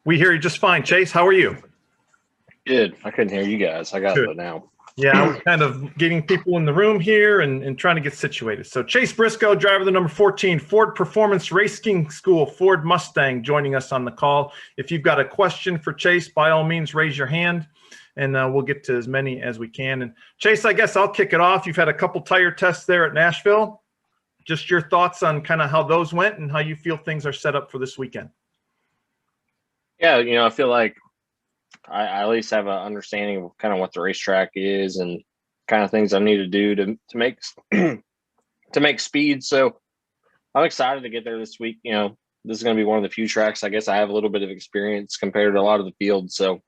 We hear you just fine. Chase, how are you? Good. I couldn't hear you guys. I got Good. it now. Yeah, I was kind of getting people in the room here and trying to get situated. So Chase Briscoe, driver of the number 14 Ford Performance Racing School Ford Mustang, joining us on the call. If you've got a question for Chase, by all means, raise your hand, and we'll get to as many as we can. And Chase, I guess I'll kick it off. You've had a couple tire tests there at Nashville. Just your thoughts on kind of how those went and how you feel things are set up for this weekend. Yeah, I feel like I at least have an understanding of kind of what the racetrack is and kind of things I need to do to make to make speed. So I'm excited to get there this week. This is going to be one of the few tracks I guess I have a little bit of experience compared to a lot of the field. So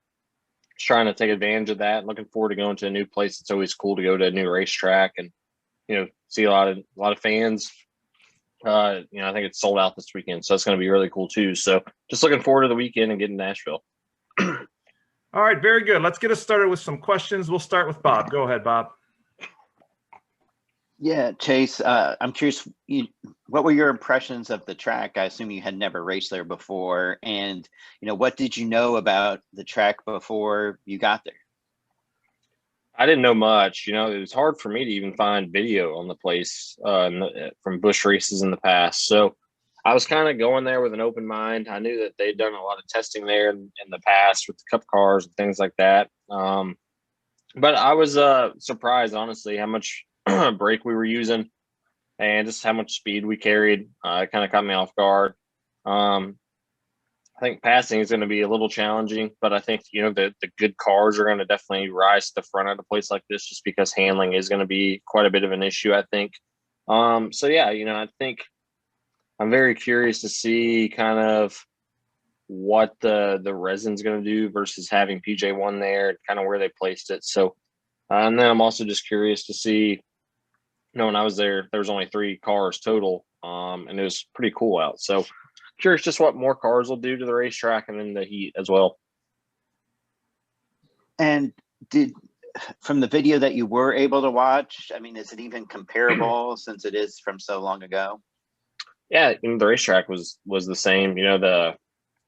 just trying to take advantage of that. Looking forward to going to a new place. It's always cool to go to a new racetrack and see a lot of fans. I think it's sold out this weekend, so it's going to be really cool too. So just looking forward to the weekend and getting to Nashville. All right, very good. Let's get us started with some questions. We'll start with Bob. Go ahead, Bob. Yeah, Chase, I'm curious, what were your impressions of the track? I assume you had never raced there before. And, what did you know about the track before you got there? I didn't know much. It was hard for me to even find video on the place from Busch races in the past. So I was kind of going there with an open mind. I knew that they'd done a lot of testing there in the past with the Cup cars and things like that. But I was surprised, honestly, how much brake we were using and just how much speed we carried. It kind of caught me off guard. I think passing is going to be a little challenging, but I think, the good cars are going to definitely rise to the front at a place like this just because handling is going to be quite a bit of an issue, I think. So, yeah, I think I'm very curious to see kind of what the resin's going to do versus having PJ1 there, kind of where they placed it. So, and then I'm also just curious to see, when I was there was only 3 cars total, and it was pretty cool out. So curious just what more cars will do to the racetrack and in the heat as well. And from the video that you were able to watch, is it even comparable since it is from so long ago? Yeah, the racetrack was the same. The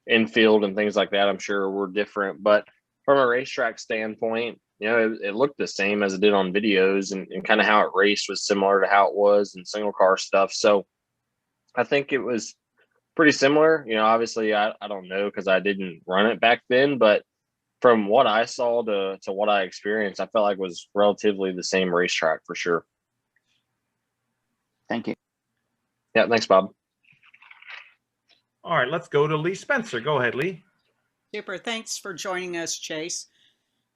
infield and things like that, I'm sure were different, but from a racetrack standpoint, it looked the same as it did on videos, and kind of how it raced was similar to how it was in single car stuff. So I think it was pretty similar. Obviously I don't know because I didn't run it back then, but from what I saw to what I experienced, I felt like it was relatively the same racetrack for sure. Thank you. Yeah, thanks, Bob. All right, let's go to Lee Spencer. Go ahead, Lee. Super. Thanks for joining us, Chase.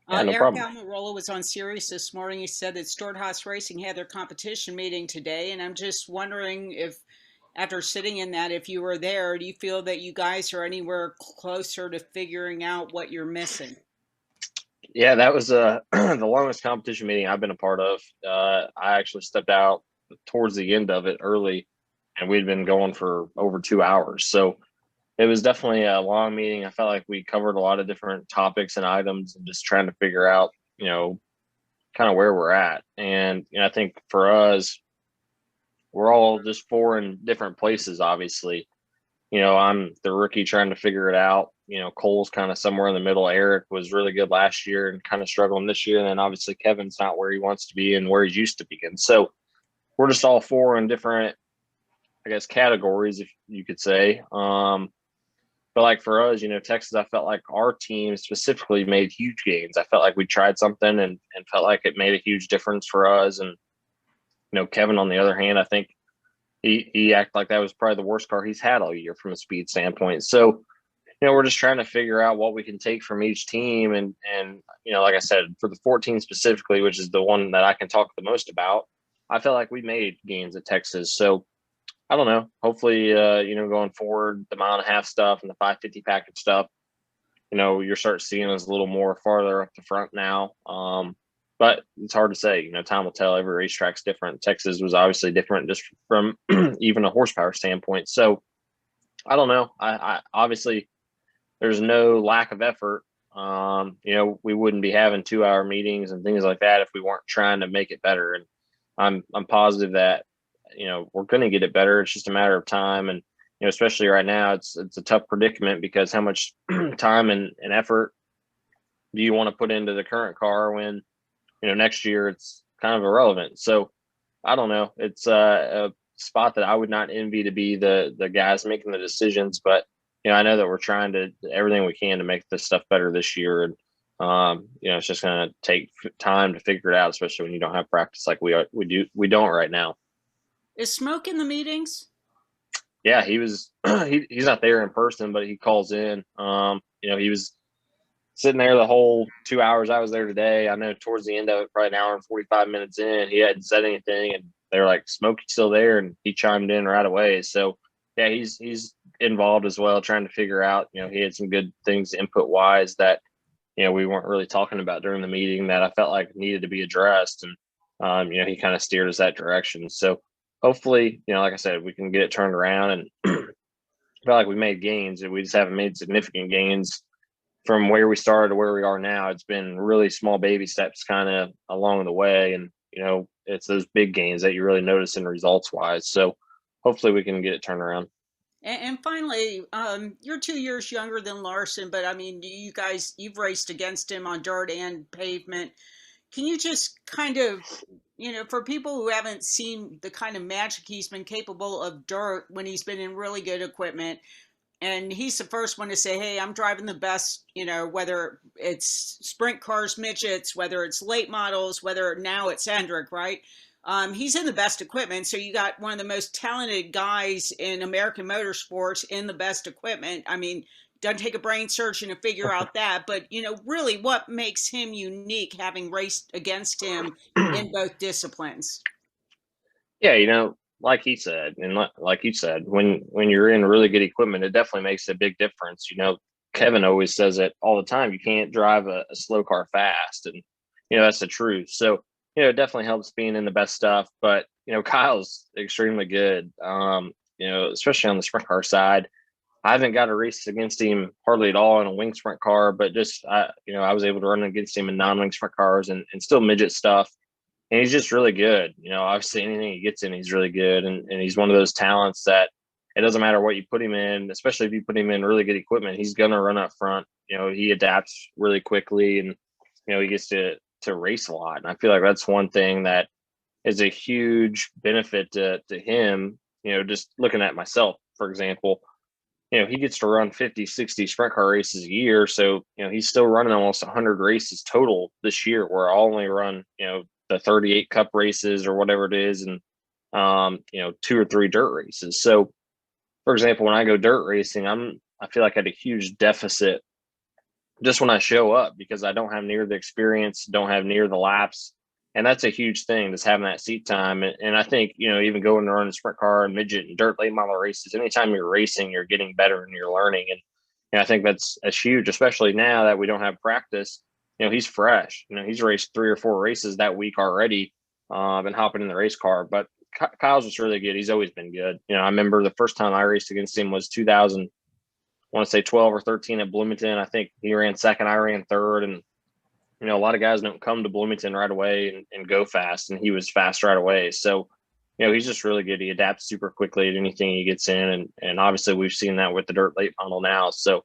Yeah, no Eric problem. Almirola was on Sirius this morning. He said that Stewart-Haas Racing had their competition meeting today, and I'm just wondering if, after sitting in that, if you were there, do you feel that you guys are anywhere closer to figuring out what you're missing? Yeah, that was the longest competition meeting I've been a part of. I actually stepped out towards the end of it early, and we'd been going for over 2 hours. So it was definitely a long meeting. I felt like we covered a lot of different topics and items and just trying to figure out, kind of where we're at. And, I think for us, we're all just 4 in different places, obviously. I'm the rookie trying to figure it out. Cole's kind of somewhere in the middle. Eric was really good last year and kind of struggling this year. And then obviously Kevin's not where he wants to be and where he's used to be. And so we're just all 4 in different, I guess, categories, if you could say. But like for us, Texas, I felt like our team specifically made huge gains. I felt like we tried something and felt like it made a huge difference for us. And, Kevin, on the other hand, I think he acted like that was probably the worst car he's had all year from a speed standpoint. So, we're just trying to figure out what we can take from each team. And like I said, for the 14 specifically, which is the one that I can talk the most about, I felt like we made gains at Texas. So I don't know. Hopefully, going forward, the 1.5 mile stuff and the 550 package stuff, you're starting to seeing us a little more farther up the front now. But it's hard to say. Time will tell. Every racetrack's different. Texas was obviously different just from even a horsepower standpoint. So I don't know. I obviously there's no lack of effort. We wouldn't be having 2-hour meetings and things like that if we weren't trying to make it better. And I'm positive that we're going to get it better. It's just a matter of time. And especially right now, it's a tough predicament because how much time and effort do you want to put into the current car when, next year it's kind of irrelevant. So I don't know. It's a spot that I would not envy to be the guys making the decisions, but I know that we're trying to everything we can to make this stuff better this year, and it's just going to take time to figure it out, especially when you don't have practice like we don't right now. Is Smoke in the meetings? Yeah, he was. He's not there in person, but he calls in. He was sitting there the whole 2 hours I was there today. I know towards the end of it, probably an hour and 45 minutes in, he hadn't said anything, and they were like, "Smokey's still there," and he chimed in right away. So yeah, he's involved as well, trying to figure out. He had some good things input wise that we weren't really talking about during the meeting that I felt like needed to be addressed, and he kind of steered us that direction. So hopefully, like I said, we can get it turned around, and I feel like we made gains, and we just haven't made significant gains from where we started to where we are now. It's been really small baby steps kind of along the way. And, it's those big gains that you really notice in results wise. So hopefully we can get it turned around. And finally, you're 2 years younger than Larson, but I mean, you've raced against him on dirt and pavement. Can you just kind of, for people who haven't seen the kind of magic he's been capable of dirt when he's been in really good equipment, and he's the first one to say, "Hey, I'm driving the best," whether it's sprint cars, midgets, whether it's late models, whether now it's Hendrick, right? He's in the best equipment. So you got one of the most talented guys in American motorsports in the best equipment. I mean, doesn't take a brain surgeon to figure out that, but really what makes him unique, having raced against him in both disciplines? Yeah, like he said, and like you said, when you're in really good equipment, it definitely makes a big difference. Kevin always says it all the time. You can't drive a slow car fast, and that's the truth. So it definitely helps being in the best stuff. But Kyle's extremely good. Especially on the sprint car side. I haven't got a race against him hardly at all in a wing sprint car, but just I was able to run against him in non-wing sprint cars and still midget stuff. And he's just really good. Obviously anything he gets in, he's really good. And he's one of those talents that it doesn't matter what you put him in, especially if you put him in really good equipment, he's going to run up front. He adapts really quickly, and, he gets to race a lot. And I feel like that's one thing that is a huge benefit to him. Just looking at myself, for example, he gets to run 50, 60 sprint car races a year. So, he's still running almost 100 races total this year, where I'll only run, the 38 cup races or whatever it is, and 2 or 3 dirt races. So for example, when I go dirt racing, I feel like I had a huge deficit just when I show up, because I don't have near the experience, don't have near the laps. And that's a huge thing, just having that seat time. And I think, even going to run a sprint car and midget and dirt late model races, anytime you're racing, you're getting better and you're learning. And I think that's huge, especially now that we don't have practice. He's fresh. He's raced 3 or 4 races that week already, and hopping in the race car. But Kyle's just really good. He's always been good. I remember the first time I raced against him was 2000, I want to say 12 or 13 at Bloomington. I think he ran second, I ran third. And, a lot of guys don't come to Bloomington right away and go fast. And he was fast right away. So, he's just really good. He adapts super quickly at anything he gets in. And obviously we've seen that with the dirt late model now. So,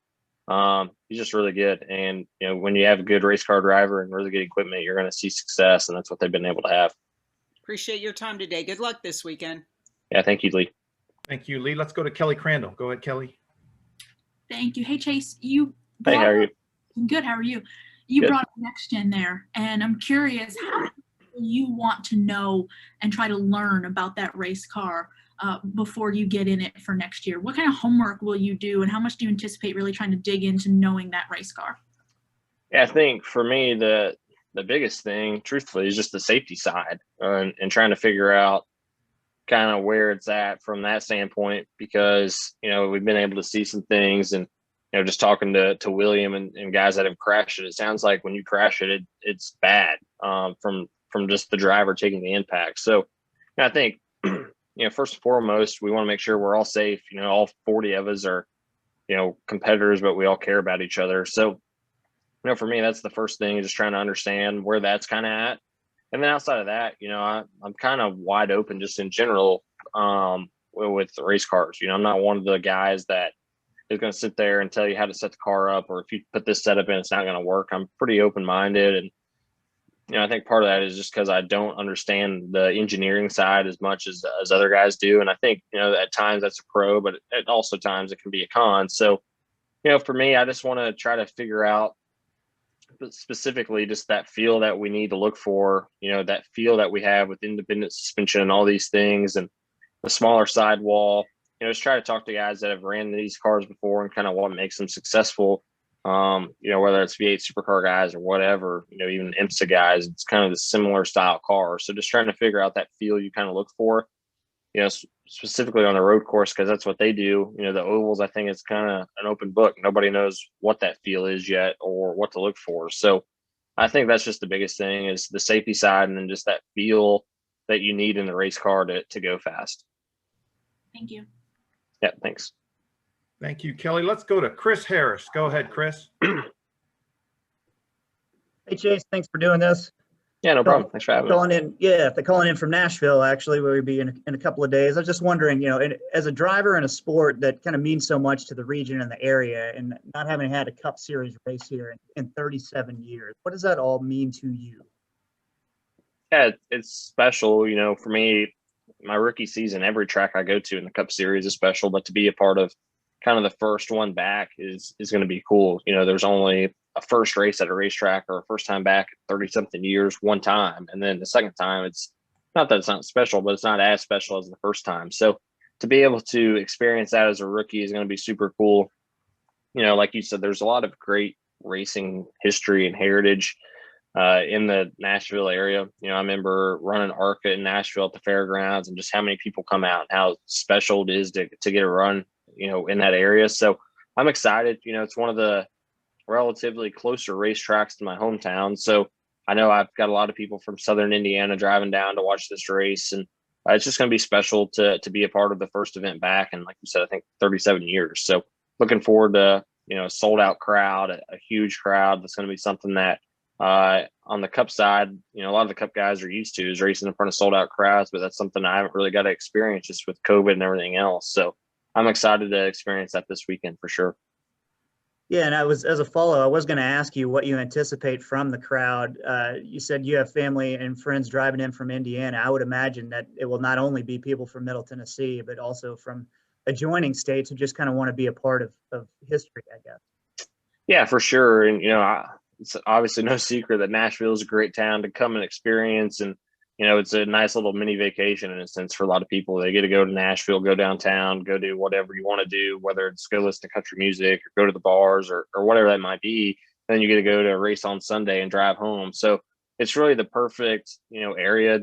he's just really good. And, when you have a good race car driver and really good equipment, you're going to see success. And that's what they've been able to have. Appreciate your time today. Good luck this weekend. Yeah. Thank you, Lee. Thank you, Lee. Let's go to Kelly Crandall. Go ahead, Kelly. Thank you. Hey, Chase, Hey, how are you? Good. How are you? You Good. brought up next gen there, and I'm curious how you want to know and try to learn about that race car before you get in it for next year. What kind of homework will you do, and how much do you anticipate really trying to dig into knowing that race car? Yeah, I think for me, the biggest thing, truthfully, is just the safety side, and trying to figure out kind of where it's at from that standpoint, because, we've been able to see some things, and, just talking to William and guys that have crashed it sounds like when you crash it, it's bad, from just the driver taking the impact. So I think, first and foremost, we want to make sure we're all safe. All 40 of us are, competitors, but we all care about each other. So, for me, that's the first thing, is just trying to understand where that's kind of at. And then outside of that, I'm kind of wide open just in general, with the race cars. I'm not one of the guys that is going to sit there and tell you how to set the car up, or if you put this setup in, it's not going to work. I'm pretty open-minded. And, I think part of that is just because I don't understand the engineering side as much as other guys do. And I think, at times that's a pro, but at also times it can be a con. So, for me, I just want to try to figure out specifically just that feel that we need to look for, that feel that we have with independent suspension and all these things, and the smaller sidewall. Just try to talk to guys that have ran these cars before and kind of what makes them successful. Whether it's V8 supercar guys or whatever, even IMSA guys, it's kind of the similar style car. So just trying to figure out that feel you kind of look for, specifically on the road course, because that's what they do. The ovals, I think it's kind of an open book. Nobody knows what that feel is yet or what to look for. So I think that's just the biggest thing, is the safety side, and then just that feel that you need in the race car to go fast. Thank you. Yeah, thanks. Thank you, Kelly. Let's go to Chris Harris. Go ahead, Chris. Hey, Chase, thanks for doing this. Yeah, no problem. Thanks for having me. Calling in from Nashville, actually, where we'll be in a couple of days. I was just wondering, as a driver in a sport that kind of means so much to the region and the area, and not having had a Cup Series race here in 37 years, what does that all mean to you? Yeah, it's special. For me, my rookie season, every track I go to in the Cup Series is special, but to be a part of kind of the first one back is going to be cool. There's only a first race at a racetrack, or a first time back 30 something years one time. And then the second time, it's not that it's not special, but it's not as special as the first time. So to be able to experience that as a rookie is going to be super cool. Like you said, there's a lot of great racing history and heritage in the Nashville area. I remember running ARCA in Nashville at the fairgrounds, and just how many people come out and how special it is to get a run, in that area. So I'm excited. It's one of the relatively closer racetracks to my hometown. So I know I've got a lot of people from Southern Indiana driving down to watch this race, and it's just going to be special to be a part of the first event back. And like you said, I think 37 years. So looking forward to, a sold out crowd, a huge crowd. That's going to be something that, on the Cup side, a lot of the Cup guys are used to, is racing in front of sold out crowds, but that's something I haven't really got to experience just with COVID and everything else. So I'm excited to experience that this weekend for sure. Yeah, and as a follow, I was going to ask you what you anticipate from the crowd. You said you have family and friends driving in from Indiana. I would imagine that it will not only be people from Middle Tennessee, but also from adjoining states who just kind of want to be a part of history, I guess. Yeah, for sure. And, it's obviously no secret that Nashville is a great town to come and experience. And, it's a nice little mini vacation in a sense for a lot of people. They get to go to Nashville, go downtown, go do whatever you want to do, whether it's go listen to country music or go to the bars or whatever that might be. Then you get to go to a race on Sunday and drive home. So it's really the perfect, area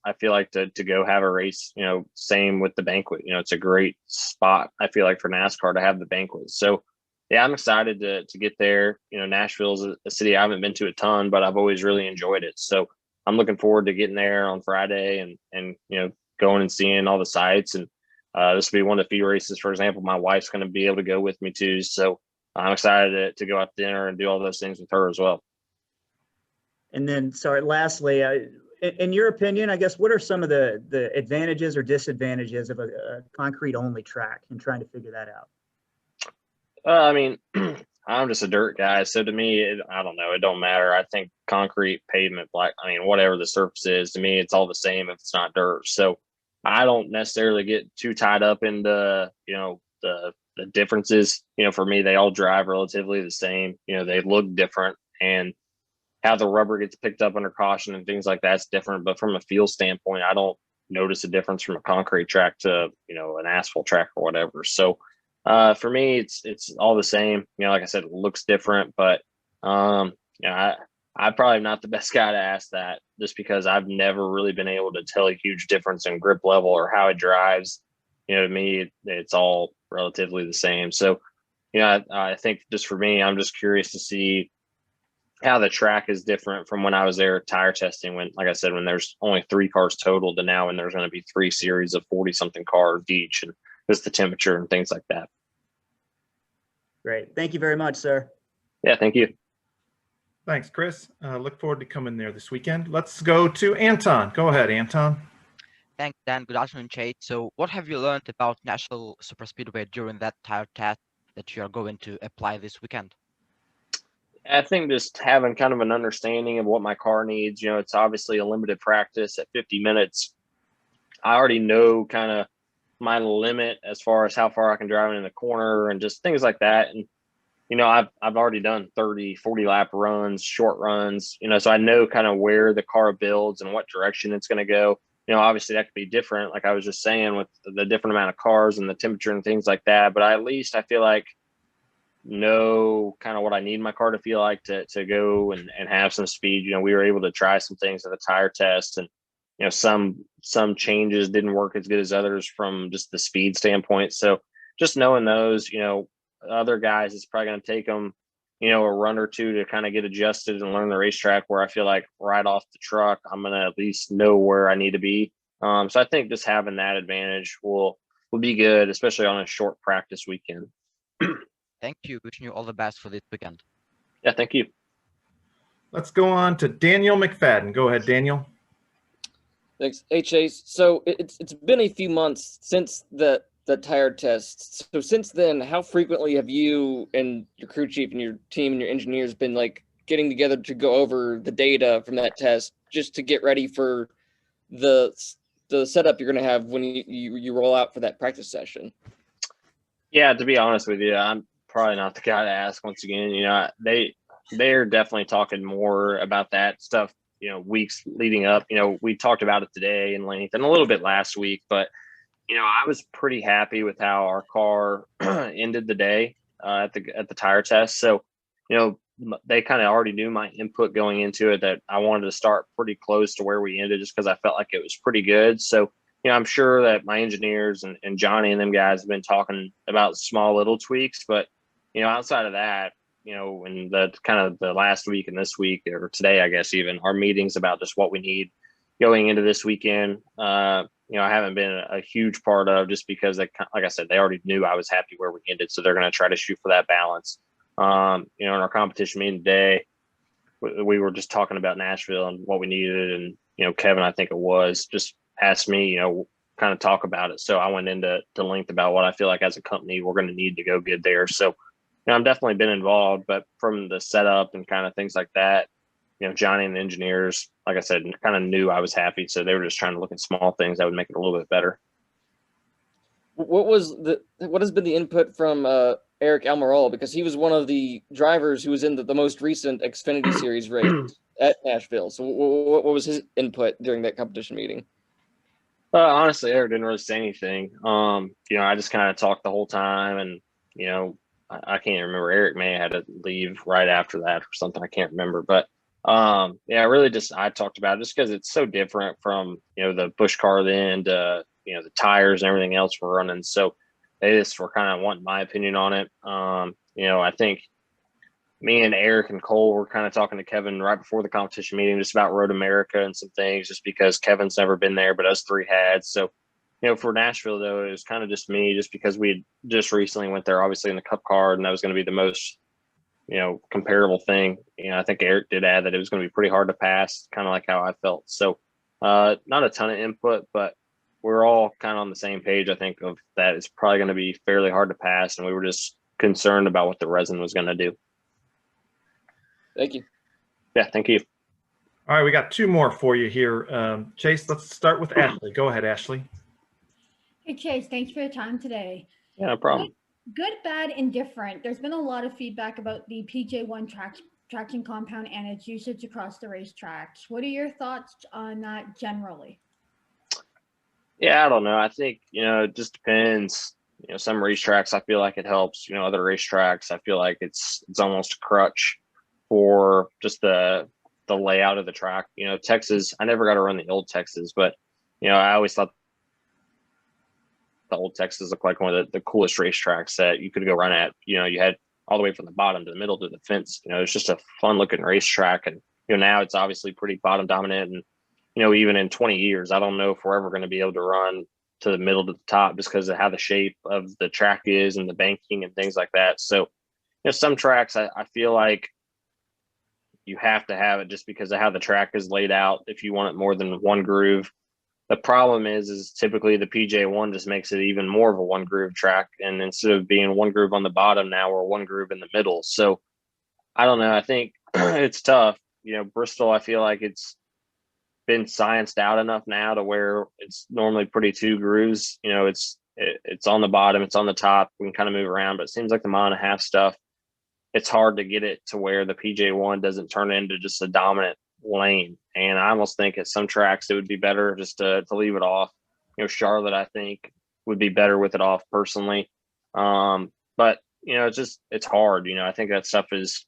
I feel like to go have a race, same with the banquet. It's a great spot, I feel like, for NASCAR to have the banquet. So yeah, I'm excited to get there. Nashville is a city I haven't been to a ton, but I've always really enjoyed it. So I'm looking forward to getting there on Friday and going and seeing all the sites. And this will be one of the few races, for example, my wife's going to be able to go with me too. So I'm excited to go out to dinner and do all those things with her as well. And then, lastly, in your opinion, I guess, what are some of the advantages or disadvantages of a concrete only track, and trying to figure that out? I'm just a dirt guy. So to me, I don't know. It don't matter. I think concrete, pavement, whatever the surface is, to me, it's all the same if it's not dirt. So I don't necessarily get too tied up into, the differences. For me, they all drive relatively the same. They look different, and how the rubber gets picked up under caution and things like that's different. But from a feel standpoint, I don't notice a difference from a concrete track to, an asphalt track or whatever. So for me, it's all the same. Like I said, it looks different, but I'm probably not the best guy to ask that, just because I've never really been able to tell a huge difference in grip level or how it drives. To me, it's all relatively the same. So, I think just for me, I'm just curious to see how the track is different from when I was there tire testing, when, like I said, when there's only 3 cars total, to now when there's going to be 3 series of 40 something cars each, and just the temperature and things like that. Great. Thank you very much, sir. Yeah, thank you. Thanks, Chris. Look forward to coming there this weekend. Let's go to Anton. Go ahead, Anton. Thanks, Dan. Good afternoon, Chase. So what have you learned about Nashville Superspeedway during that tire test that you are going to apply this weekend? I think just having kind of an understanding of what my car needs. It's obviously a limited practice at 50 minutes. I already know kind of my limit as far as how far I can drive in the corner and just things like that. And, I've already done 30, 40 lap runs, short runs, so I know kind of where the car builds and what direction it's going to go. Obviously that could be different, like I was just saying, with the different amount of cars and the temperature and things like that. But at least I feel like know kind of what I need my car to feel like to go and have some speed. We were able to try some things at the tire test, and some changes didn't work as good as others from just the speed standpoint. So just knowing those, other guys, it's probably going to take them, a run or two to kind of get adjusted and learn the racetrack, where I feel like right off the truck, I'm going to at least know where I need to be. So I think just having that advantage will be good, especially on a short practice weekend. Thank you. Wishing you all the best for this weekend. Yeah, thank you. Let's go on to Daniel McFadden. Go ahead, Daniel. Thanks. Hey, Chase. So it's been a few months since the tire tests. So since then, how frequently have you and your crew chief and your team and your engineers been like getting together to go over the data from that test just to get ready for the setup you're going to have when you roll out for that practice session? Yeah, to be honest with you, I'm probably not the guy to ask once again. They're definitely talking more about that stuff, weeks leading up. We talked about it today in length and a little bit last week, but I was pretty happy with how our car ended the day at the tire test. So, they kind of already knew my input going into it, that I wanted to start pretty close to where we ended, just because I felt like it was pretty good. So, I'm sure that my engineers and Johnny and them guys have been talking about small little tweaks, but, outside of that, in the kind of the last week and this week, or today, I guess, even our meetings about just what we need going into this weekend, I haven't been a huge part of, just because like I said, they already knew I was happy where we ended. So they're going to try to shoot for that balance. In our competition meeting today, we were just talking about Nashville and what we needed. And, Kevin, I think it was, just asked me, kind of talk about it. So I went into length about what I feel like as a company we're going to need to go get there. So, I've definitely been involved, but from the setup and kind of things like that, Johnny and the engineers, like I said, kind of knew I was happy. So they were just trying to look at small things that would make it a little bit better. What has been the input from Eric Almirola? Because he was one of the drivers who was in the most recent Xfinity Series race at Nashville. So what was his input during that competition meeting? Honestly, Eric didn't really say anything. I just kind of talked the whole time, and, I can't remember. Eric may have had to leave right after that or something. I can't remember, but really just, I talked about it just because it's so different from, the Busch car then to, the tires and everything else we're running. So they just were kind of wanting my opinion on it. I think me and Eric and Cole were kind of talking to Kevin right before the competition meeting just about Road America and some things, just because Kevin's never been there, but us three had. So, for Nashville, though, it was kind of just me, just because we had just recently went there, obviously in the Cup car, and that was going to be the most, comparable thing. I think Eric did add that it was going to be pretty hard to pass, kind of like how I felt. So not a ton of input, but we're all kind of on the same page, I think, of that it's probably going to be fairly hard to pass. And we were just concerned about what the resin was going to do. Thank you. Yeah, thank you. All right, we got two more for you here. Chase, let's start with Ashley. Go ahead, Ashley. Hey, Chase, thanks for your time today. Yeah, no problem. Good, bad, indifferent. There's been a lot of feedback about the PJ1 traction compound and its usage across the racetracks. What are your thoughts on that generally? Yeah, I don't know. I think, it just depends. Some racetracks, I feel like it helps. Other racetracks, I feel like it's almost a crutch for just the layout of the track. Texas, I never got to run the old Texas, but, I always thought the old Texas looked like one of the coolest racetracks that you could go run at. You had all the way from the bottom to the middle to the fence. It's just a fun looking racetrack. And, now it's obviously pretty bottom dominant. And, even in 20 years, I don't know if we're ever going to be able to run to the middle to the top, just because of how the shape of the track is and the banking and things like that. So, some tracks, I feel like you have to have it just because of how the track is laid out, if you want it more than one groove. The problem is typically the PJ1 just makes it even more of a one groove track. And instead of being one groove on the bottom, now we're one groove in the middle. So I don't know. I think it's tough. Bristol, I feel like it's been scienced out enough now to where it's normally pretty two grooves. It's on the bottom, it's on the top. We can kind of move around, but it seems like the mile and a half stuff, it's hard to get it to where the PJ1 doesn't turn into just a dominant lane. And I almost think at some tracks it would be better just to leave it off. Charlotte, I think, would be better with it off personally. But it's hard. I think that stuff is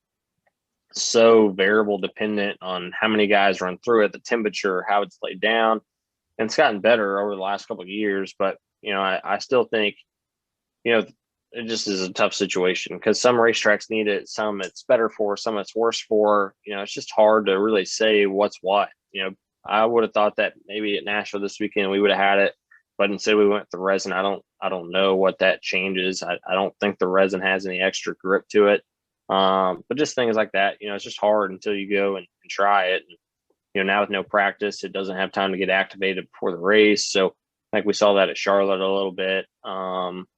so variable dependent on how many guys run through it, the temperature, how it's laid down. And it's gotten better over the last couple of years, but I still think it just is a tough situation because some racetracks need it, some it's better for, some it's worse for. It's just hard to really say what's what. I would have thought that maybe at Nashville this weekend we would have had it, but instead we went with the resin. I don't know what that changes. I don't think the resin has any extra grip to it. But just things like that, it's just hard until you go and try it. And, now with no practice, it doesn't have time to get activated before the race. So I think we saw that at Charlotte a little bit.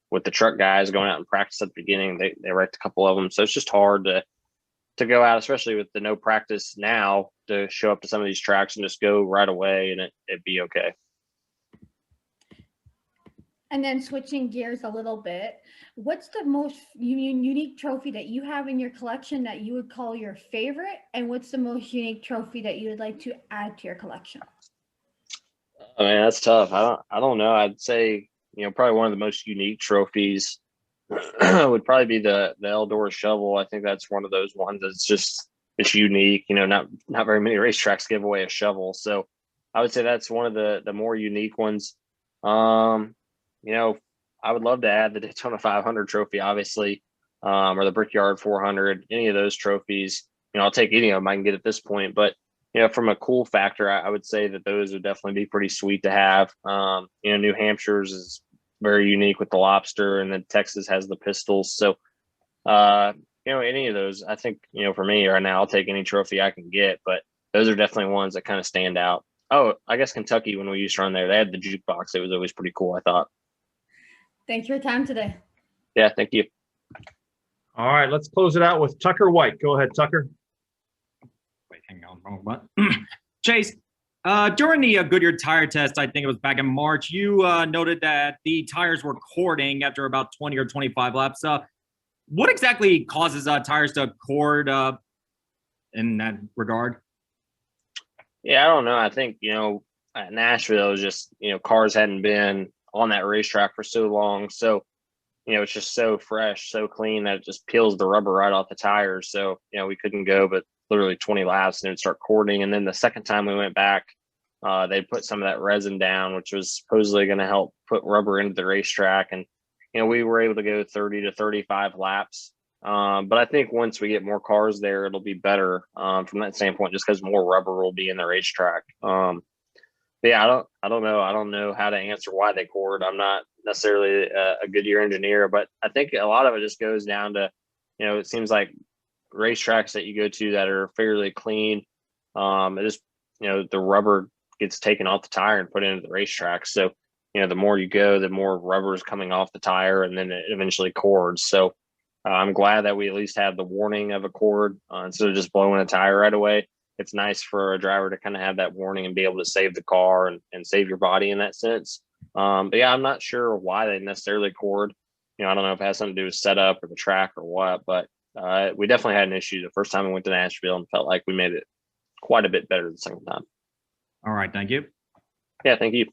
With the truck guys going out and practice at the beginning, they wrecked a couple of them. So it's just hard to go out, especially with the no practice now, to show up to some of these tracks and just go right away and it'd be okay. And then switching gears a little bit, what's the most unique trophy that you have in your collection that you would call your favorite? And what's the most unique trophy that you would like to add to your collection? I mean, that's tough. I don't know. I'd say, probably one of the most unique trophies would probably be the Eldora shovel. I think that's one of those ones it's unique. Not very many racetracks give away a shovel. So I would say that's one of the more unique ones. I would love to add the Daytona 500 trophy, obviously, or the Brickyard 400, any of those trophies. I'll take any of them I can get at this point. But, from a cool factor, I would say that those would definitely be pretty sweet to have. New Hampshire's is very unique with the lobster, and then Texas has the pistols. So, any of those, I think, for me right now, I'll take any trophy I can get. But those are definitely ones that kind of stand out. Oh, I guess Kentucky, when we used to run there, they had the jukebox. It was always pretty cool, I thought. Thanks for your time today. Yeah, thank you. All right, let's close it out with Tucker White. Go ahead, Tucker. Wait, hang on, wrong button. Chase, during the Goodyear tire test, I think it was back in March, you noted that the tires were cording after about 20 or 25 laps. What exactly causes tires to cord in that regard? Yeah, I don't know. I think, at Nashville, it was just, cars hadn't been on that racetrack for so long. So, it's just so fresh, so clean that it just peels the rubber right off the tires. So, we couldn't go but literally 20 laps and it would start cording. And then the second time we went back, they put some of that resin down, which was supposedly going to help put rubber into the racetrack. And, we were able to go 30 to 35 laps. But I think once we get more cars there, it'll be better from that standpoint, just because more rubber will be in the racetrack. Yeah, I don't know. I don't know how to answer why they cord. I'm not necessarily a Goodyear engineer, but I think a lot of it just goes down to, it seems like racetracks that you go to that are fairly clean, it just, the rubber gets taken off the tire and put into the racetrack. So, the more you go, the more rubber is coming off the tire, and then it eventually cords. So I'm glad that we at least have the warning of a cord instead of just blowing a tire right away. It's nice for a driver to kind of have that warning and be able to save the car and save your body in that sense. But yeah, I'm not sure why they necessarily cord. I don't know if it has something to do with setup or the track or what, but we definitely had an issue the first time we went to Nashville and felt like we made it quite a bit better the second time. All right. Thank you. Yeah, thank you.